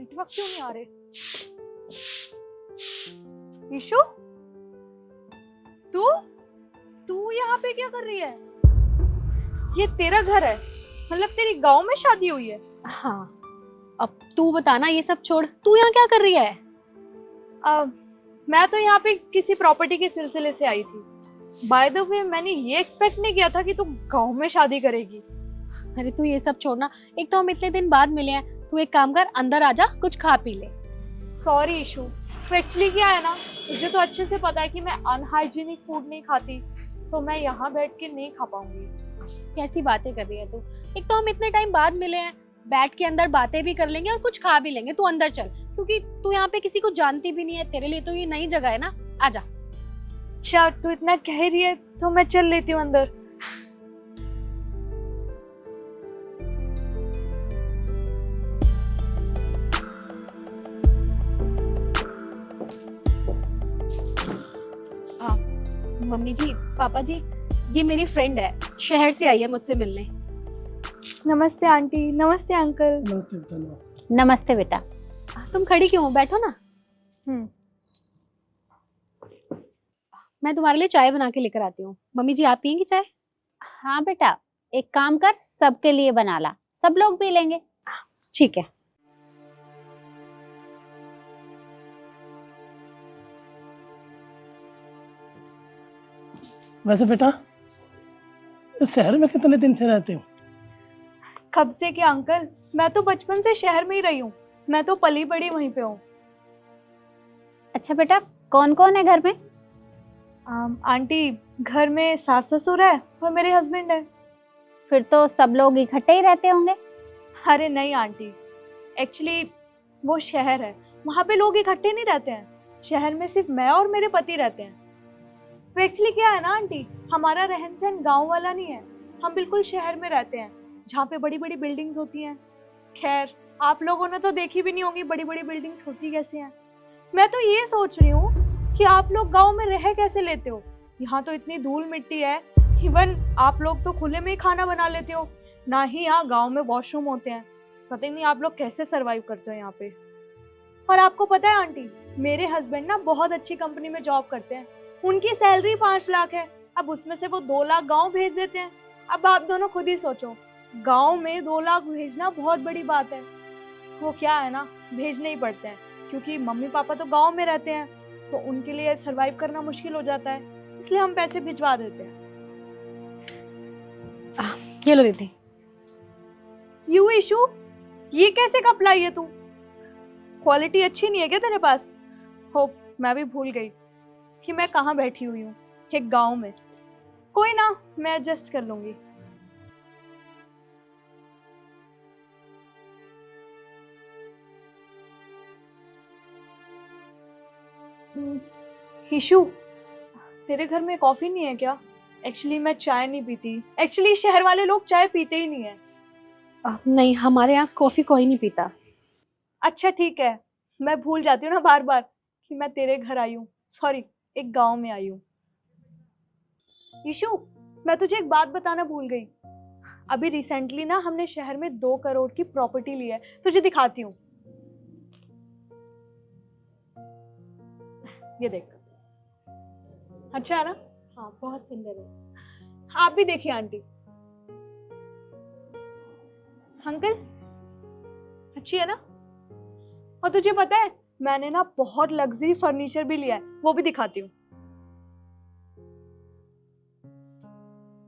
Network क्यों नहीं आ रहे? ईशु, तू तू यहाँ पे क्या कर रही है? ये तेरा घर है, मतलब तेरी गांव में शादी हुई है? हाँ, अब तू बताना, ये सब छोड़, तू यहाँ क्या कर रही है? मैं तो यहाँ पे किसी प्रॉपर्टी के सिलसिले से आई थी। बाय द वे, मैंने ये एक्सपेक्ट नहीं किया था कि तू गांव में शादी करेगी। अरे तू ये सब छोड़ना, एक तो हम इतने दिन बाद मिले हैं, तू एक काम कर, अंदर आजा, कुछ खा पी ले। सॉरी इशू, तो एक्चुअली क्या है ना, मुझे तो अच्छे से पता है कि मैं अनहाइजीनिक फूड नहीं खाती, सो मैं यहाँ बैठ के नहीं खा पाऊंगी। कैसी बातें कर रही है तू? एक तो हम इतने टाइम बाद मिले हैं, बैठ के अंदर बातें भी कर लेंगे और कुछ खा भी लेंगे। तू अंदर चल, क्योंकि तू यहाँ पे किसी को जानती भी नहीं है, तेरे लिए तो ये नई जगह है ना। आजा। अच्छा, तू इतना कह रही है तो मैं चल लेती हूँ अंदर। मम्मी जी, पापा जी, ये मेरी फ्रेंड है, शहर से आई है मुझसे मिलने। नमस्ते आंटी। नमस्ते अंकल। नमस्ते बेटा। नमस्ते। नमस्ते बेटा। तुम खड़ी क्यों हो? बैठो ना। मैं तुम्हारे लिए चाय बना के लेकर आती हूँ। मम्मी जी, आप पियेंगी चाय? हाँ बेटा, एक काम कर, सबके लिए बना ला, सब लोग पी लेंगे। ठीक है। वैसे बेटा, इस शहर में कितने दिन से रहते हो? कब से क्या अंकल, मैं तो बचपन से शहर में ही रही हूँ। मैं तो पली बड़ी वहीं पे हूँ। अच्छा बेटा, कौन कौन है घर में? आंटी, घर में सास ससुर है और मेरे हस्बैंड है। फिर तो सब लोग इकट्ठे ही रहते होंगे। अरे नहीं आंटी, एक्चुअली वो शहर है, वहाँ पे लोग इकट्ठे नहीं रहते हैं। शहर में सिर्फ मैं और मेरे पति रहते हैं। तो एक्चुअली क्या है ना आंटी, हमारा रहन सहन गाँव वाला नहीं है, हम बिल्कुल शहर में रहते हैं जहाँ पे बड़ी बड़ी बिल्डिंग्स होती हैं। खैर, आप लोगों ने तो देखी भी नहीं होंगी बड़ी बड़ी बिल्डिंग्स होती कैसे हैं। मैं तो ये सोच रही हूँ कि आप लोग गाँव में रह कैसे लेते हो। यहाँ तो इतनी धूल मिट्टी है, इवन आप लोग तो खुले में ही खाना बना लेते हो, ना ही यहाँ गाँव में वॉशरूम होते हैं। पता ही नहीं आप लोग कैसे सरवाइव करते हो यहाँ पे। और आपको पता है आंटी, मेरे हस्बैंड ना बहुत अच्छी कंपनी में जॉब करते हैं, उनकी सैलरी 5 लाख है। अब उसमें से वो 2 लाख गाँव भेज देते हैं। अब आप दोनों खुद ही सोचो, गाँव में 2 लाख भेजना बहुत बड़ी बात है। वो क्या है ना, भेजने ही पड़ते हैं, क्योंकि मम्मी पापा तो गाँव में रहते हैं, तो उनके लिए सरवाइव करना मुश्किल हो जाता है, इसलिए हम पैसे भिजवा देते हैं। ये लो दीदी। यू इशू, ये कैसे कप लाई है तू? क्वालिटी अच्छी नहीं है क्या तेरे पास? होप मैं भी भूल गई कि मैं कहाँ बैठी हुई हूँ, एक गांव में। कोई ना, मैं एडजस्ट कर लूंगी। इशू, तेरे घर में कॉफी नहीं है क्या? एक्चुअली मैं चाय नहीं पीती। एक्चुअली शहर वाले लोग चाय पीते ही नहीं है। नहीं, हमारे यहाँ कॉफी कोई नहीं पीता। अच्छा ठीक है, मैं भूल जाती हूँ ना बार बार कि मैं तेरे घर आई हूँ। सॉरी, एक गांव में आई हूँ। ईशु, मैं तुझे एक बात बताना भूल गई। अभी रिसेंटली ना हमने शहर में 2 करोड़ की प्रॉपर्टी ली है, तुझे दिखाती हूँ। ये देख, अच्छा है ना? हाँ, बहुत सुंदर है। आप भी देखिए आंटी। अंकल, अच्छी है ना? और तुझे पता है, मैंने ना बहुत लग्जरी फर्नीचर भी लिया है, वो भी दिखाती हूँ।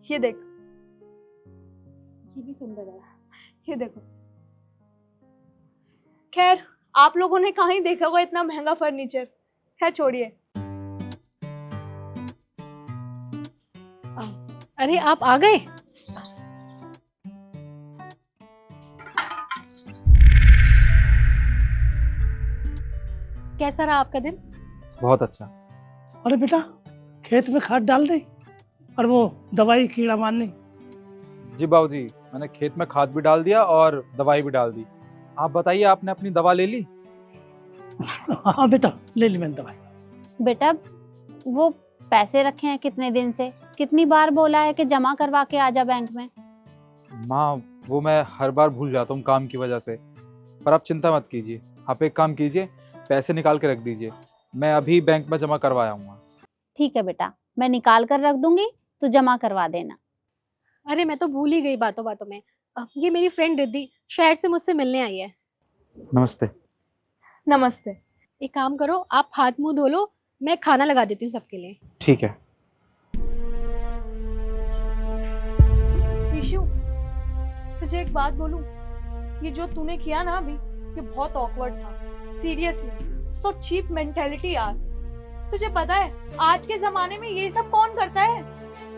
ये देख, ये भी सुंदर है। ये देखो। खैर, आप लोगों ने कहाँ ही देखा होगा इतना महंगा फर्नीचर। खैर छोड़िए। अरे आप आ गए? कैसा रहा आपका दिन? बहुत अच्छा। अरे बेटा, खेत में खाद डाल दे और वो दवाई कीड़ा मारने। जी बाबूजी, मैंने खेत में खाद भी डाल दिया और दवाई भी डाल दी। आप बताइए, आपने अपनी दवा ले ली? हाँ बेटा, ले ली मैंने दवाई। बेटा, वो पैसे रखे हैं कितने दिन से, कितनी बार बोला है कि जमा करवा के आजा बैंक में। माँ, वो मैं हर बार भूल जाता हूँ काम की वजह से, पर आप चिंता मत कीजिए, आप एक काम कीजिए, पैसे निकाल के रख दीजिए, मैं अभी बैंक में जमा करवा आऊंगा। ठीक है बेटा, मैं निकाल कर रख दूंगी, तो जमा करवा देना। अरे मैं तो भूल ही गई बातों बातों में। ये मेरी फ्रेंड रिद्धि शहर से मुझसे मिलने आई है। नमस्ते। नमस्ते। एक काम करो, आप हाथ मुंह धो लो, मैं खाना लगा देती हूँ सबके लिए। ठीक है। ईशु, तुझे एक बात बोलूं, ये जो तूने किया ना अभी, ये बहुत ऑकवर्ड था। सीरियसली, सो चीप मेंटेलिटी यार। तुझे पता है आज के जमाने में ये सब कौन करता है?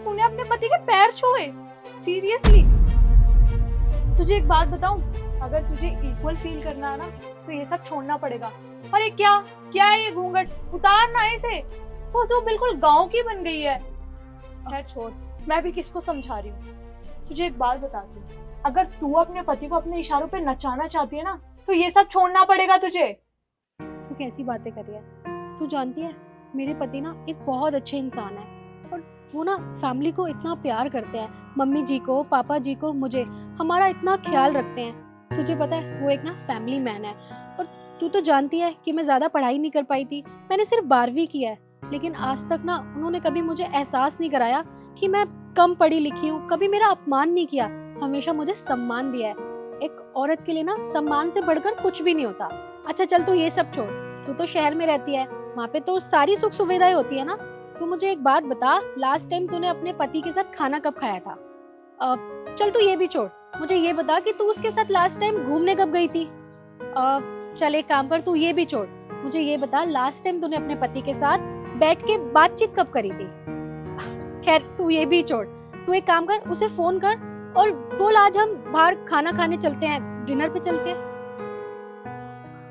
तूने अपने पति के पैर छुए, सीरियसली। तुझे एक बात बताऊं, अगर तुझे इक्वल फील करना है ना, तो ये सब छोड़ना पड़ेगा। अरे क्या क्या है ये घूंघट, उतार ना इसे। तो बिल्कुल गांव की बन गई है। खैर छोड़, मैं भी किसको समझा रही हूँ। तुझे एक बात बताती हूँ, अगर तू अपने पति को अपने इशारों पे नचाना चाहती है ना, तो ये सब छोड़ना पड़ेगा तुझे। तू कैसी बातें कर रही है? तू जानती है मेरे पति ना एक बहुत अच्छे इंसान है, और वो ना फैमिली को इतना प्यार करते हैं, मम्मी जी को, पापा जी को, मुझे, हमारा इतना ख्याल रखते हैं। तुझे पता है वो एक ना फैमिली मैन है। और तू तो जानती है कि मैं ज़्यादा पढ़ाई नहीं कर पाई थी, मैंने सिर्फ 12वीं किया है, लेकिन आज तक ना उन्होंने कभी मुझे एहसास नहीं कराया कि मैं कम पढ़ी लिखी हूँ, कभी मेरा अपमान नहीं किया, हमेशा मुझे सम्मान दिया है। एक औरत के लिए ना सम्मान से बढ़कर कुछ भी नहीं होता। अच्छा चल तू ये सब छोड़, तू तो शहर में रहती है, वहाँ पे तो सारी सुख सुविधाएं होती है ना। तू मुझे एक बात बता, लास्ट टाइम तूने अपने पति के साथ खाना कब खाया था? चल तू ये भी छोड़, मुझे ये बता कि तू उसके साथ लास्ट टाइम घूमने कब गई थी? चल एक काम कर, तू ये भी छोड़, मुझे ये बता लास्ट टाइम तूने अपने पति के साथ बैठ के बातचीत कब करी थी? खैर तू ये भी छोड़, तू एक काम कर, उसे फोन कर और बोल आज हम बाहर खाना खाने चलते हैं, डिनर पे चलते हैं।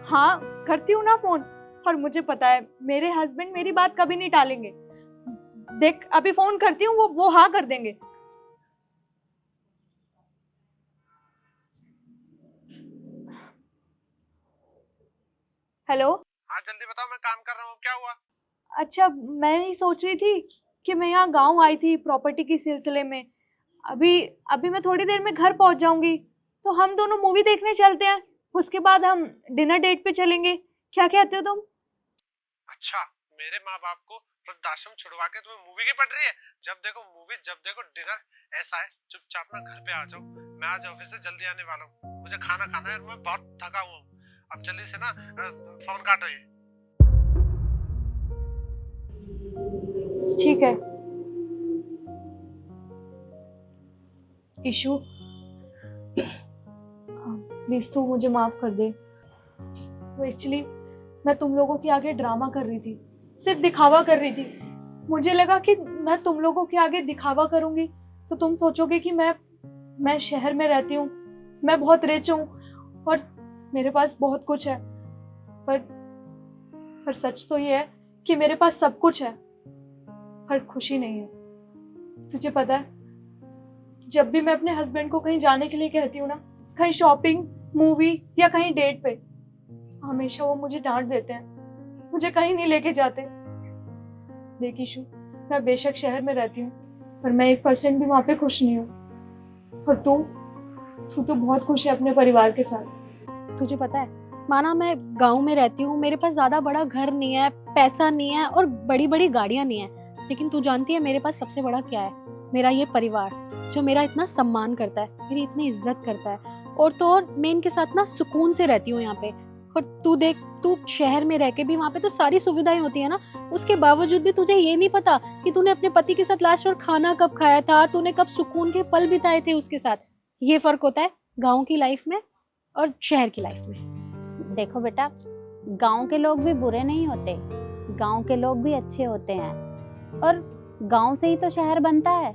हाँ करती हूँ ना फोन, और मुझे पता है मेरे हस्बैंड मेरी बात कभी नहीं टालेंगे। देख अभी फोन करती हूँ, वो हाँ कर देंगे। हेलो। हाँ जल्दी बताओ, मैं काम कर रहा हूँ, क्या हुआ? अच्छा मैं ही सोच रही थी कि मैं यहाँ गांव आई थी प्रॉपर्टी के सिलसिले में। अभी मैं थोड़ी देर में घर पहुंच जाऊंगी, तो हम दोनों मूवी देखने चलते हैं, उसके बाद हम डिनर डेट पे चलेंगे। क्या कहते हो तुम? अच्छा, मेरे माँ बाप को वृद्धाश्रम छुड़वा के तुम्हें मूवी की पड़ रही है? जब देखो मूवी, जब देखो डिनर। ऐसा है चुपचाप ना घर पे आ जाओ, मैं आज ऑफिस से जल्दी आने वाला हूँ, मुझे खाना खाना है और मैं बहुत थका हुआ हूँ। अब जल्दी से ना फोन काटो ये। ठीक है। ईशु प्लीज तू मुझे माफ कर दे। वो एक्चुअली मैं तुम लोगों के आगे ड्रामा कर रही थी, सिर्फ दिखावा कर रही थी। मुझे लगा कि मैं तुम लोगों के आगे दिखावा करूंगी तो तुम सोचोगे कि मैं शहर में रहती हूँ, मैं बहुत रिच हूँ और मेरे पास बहुत कुछ है। पर सच तो ये है कि मेरे पास सब कुछ है, पर खुशी नहीं है। तुझे पता है जब भी मैं अपने हस्बैंड को कहीं जाने के लिए कहती हूँ ना, कहीं शॉपिंग, मूवी या कहीं डेट पे, हमेशा वो मुझे डांट देते हैं, मुझे कहीं नहीं लेके जाते। देख ईशु, मैं बेशक शहर में रहती हूँ, पर मैं 1% भी वहाँ पे खुश नहीं हूँ। और तू तो बहुत खुश है अपने परिवार के साथ। तुझे पता है माना मैं गांव में रहती हूँ, मेरे पास ज्यादा बड़ा घर नहीं है, पैसा नहीं है और बड़ी बड़ी गाड़ियां नहीं है, लेकिन तू जानती है मेरे पास सबसे बड़ा क्या है? मेरा ये परिवार जो मेरा इतना सम्मान करता है, मेरी इतनी इज्जत करता है, और तो और मैं इनके साथ ना सुकून से रहती हूँ यहाँ पे। और तू देख, तू शहर में रह के भी वहाँ पे तो सारी सुविधाएं होती है ना, उसके बावजूद भी तुझे ये नहीं पता कि तूने अपने पति के साथ लास्ट बार खाना कब खाया था, तूने कब सुकून के पल बिताए थे उसके साथ। ये फर्क होता है गाँव की लाइफ में और शहर की लाइफ में। देखो बेटा, गांव के लोग भी बुरे नहीं होते, गांव के लोग भी अच्छे होते हैं, और गांव से ही तो शहर बनता है।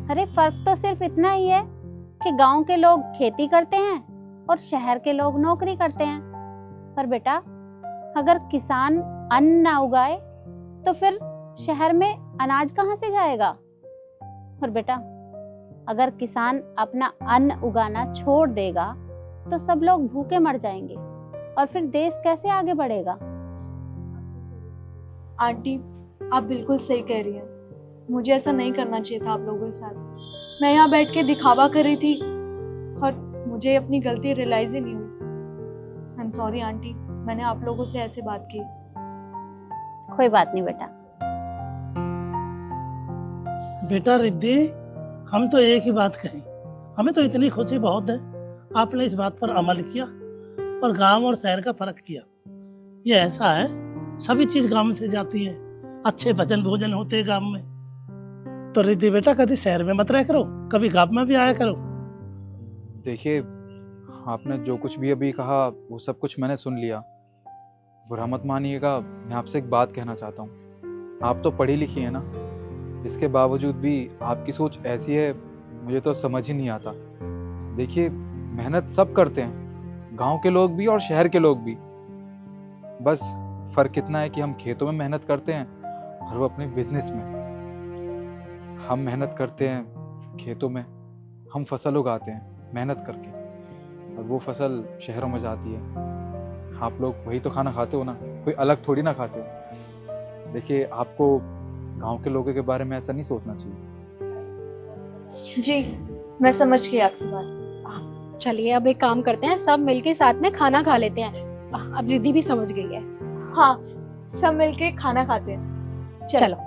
अरे फर्क तो सिर्फ इतना ही है कि गांव के लोग खेती करते हैं और शहर के लोग नौकरी करते हैं। पर बेटा, अगर किसान अन्न ना उगाए तो फिर शहर में अनाज कहाँ से जाएगा? और बेटा, अगर किसान अपना अन्न उगाना छोड़ देगा तो सब लोग भूखे मर जाएंगे, और फिर देश कैसे आगे बढ़ेगा? आंटी आप बिल्कुल सही कह रही हैं, मुझे ऐसा नहीं करना चाहिए था आप लोगों के साथ। मैं यहाँ बैठ के दिखावा कर रही थी और मुझे अपनी गलती रियलाइज ही नहीं हुई। एम सॉरी आंटी, मैंने आप लोगों से ऐसे बात की। कोई बात नहीं बेटा। बेटा रिद्धि, हम तो एक ही बात कही, हमें तो इतनी खुशी बहुत है आपने इस बात पर अमल किया और गांव और शहर का फर्क किया। ये ऐसा है, सभी चीज गांव से जाती है, अच्छे भजन भोजन होते हैं गांव में। तो रिद्धि बेटा कभी शहर में मत रह करो, कभी गांव में भी आया करो। देखिए, आपने जो कुछ भी अभी कहा वो सब कुछ मैंने सुन लिया, बुरा मत मानिएगा। मैं आपसे एक बात कहना चाहता हूँ, आप तो पढ़ी लिखी है ना, इसके बावजूद भी आपकी सोच ऐसी है, मुझे तो समझ ही नहीं आता। देखिए, मेहनत सब करते हैं, गांव के लोग भी और शहर के लोग भी, बस फ़र्क इतना है कि हम खेतों में मेहनत करते हैं और वो अपने बिजनेस में। हम मेहनत करते हैं खेतों में, हम फसल उगाते हैं मेहनत करके, और वो फसल शहरों में जाती है। आप लोग वही तो खाना खाते हो ना, कोई अलग थोड़ी ना खाते हो। देखिए, आपको गांव के लोगों के बारे में ऐसा नहीं सोचना चाहिए। जी, मैं समझ गई आपकी बात। चलिए अब एक काम करते हैं, सब मिलके साथ में खाना खा लेते हैं। अब रिद्धि भी समझ गई है। हाँ, सब मिलके खाना खाते हैं। चलो।